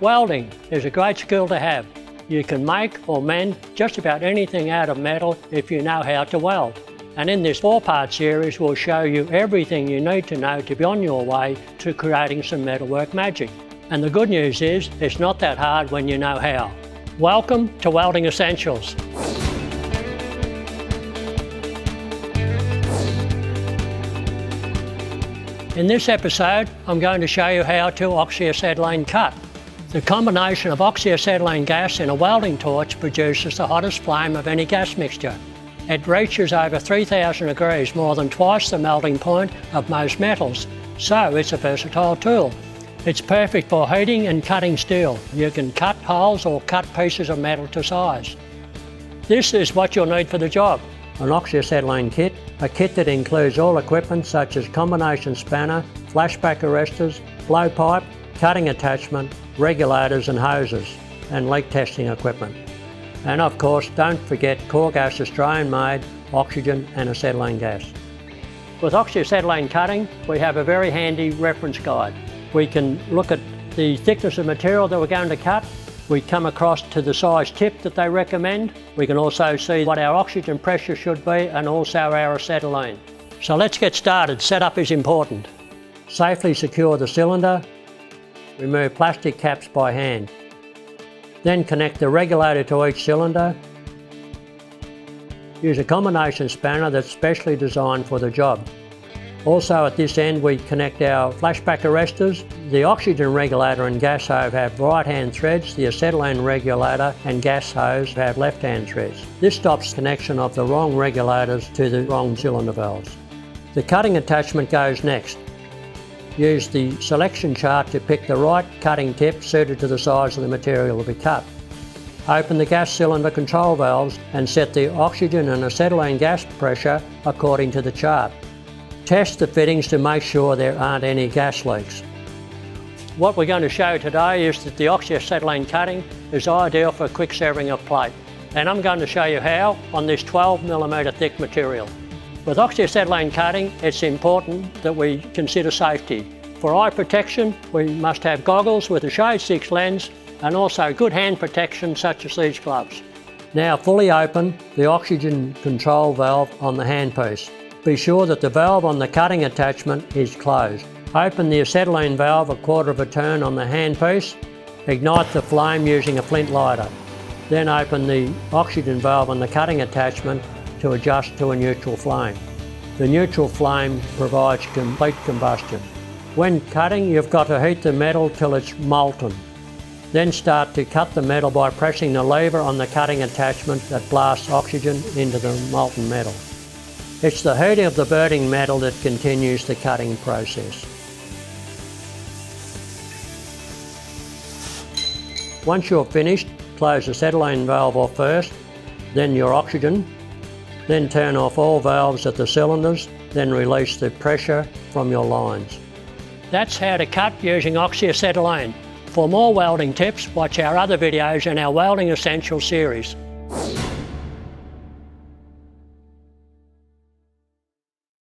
Welding is a great skill to have. You can make or mend just about anything out of metal if you know how to weld. And in this 4-part series, we'll show you everything you need to know to be on your way to creating some metalwork magic. And the good news is, it's not that hard when you know how. Welcome to Welding Essentials. In this episode, I'm going to show you how to oxyacetylene cut. The combination of oxyacetylene gas in a welding torch produces the hottest flame of any gas mixture. It reaches over 3000 degrees, more than twice the melting point of most metals, so it's a versatile tool. It's perfect for heating and cutting steel. You can cut holes or cut pieces of metal to size. This is what you'll need for the job. An oxyacetylene kit, a kit that includes all equipment such as combination spanner, flashback arresters, blowpipe, cutting attachment, regulators and hoses, and leak testing equipment. And of course, don't forget Coregas Australian-made oxygen and acetylene gas. With oxyacetylene cutting, we have a very handy reference guide. We can look at the thickness of material that we're going to cut. We come across to the size tip that they recommend. We can also see what our oxygen pressure should be and also our acetylene. So let's get started. Setup is important. Safely secure the cylinder. Remove plastic caps by hand. Then connect the regulator to each cylinder. Use a combination spanner that's specially designed for the job. Also at this end we connect our flashback arresters. The oxygen regulator and gas hose have right-hand threads, the acetylene regulator and gas hose have left-hand threads. This stops connection of the wrong regulators to the wrong cylinder valves. The cutting attachment goes next. Use the selection chart to pick the right cutting tip suited to the size of the material to be cut. Open the gas cylinder control valves and set the oxygen and acetylene gas pressure according to the chart. Test the fittings to make sure there aren't any gas leaks. What we're going to show today is that the oxyacetylene cutting is ideal for quick severing of plate. And I'm going to show you how on this 12mm thick material. With oxyacetylene cutting, it's important that we consider safety. For eye protection, we must have goggles with a shade 6 lens and also good hand protection such as these gloves. Now fully open the oxygen control valve on the handpiece. Be sure that the valve on the cutting attachment is closed. Open the acetylene valve a quarter of a turn on the handpiece. Ignite the flame using a flint lighter. Then open the oxygen valve on the cutting attachment to adjust to a neutral flame. The neutral flame provides complete combustion. When cutting, you've got to heat the metal till it's molten. Then start to cut the metal by pressing the lever on the cutting attachment that blasts oxygen into the molten metal. It's the heating of the burning metal that continues the cutting process. Once you're finished, close the acetylene valve off first, then your oxygen. Then turn off all valves at the cylinders, then release the pressure from your lines. That's how to cut using oxyacetylene. For more welding tips, watch our other videos in our Welding Essentials series.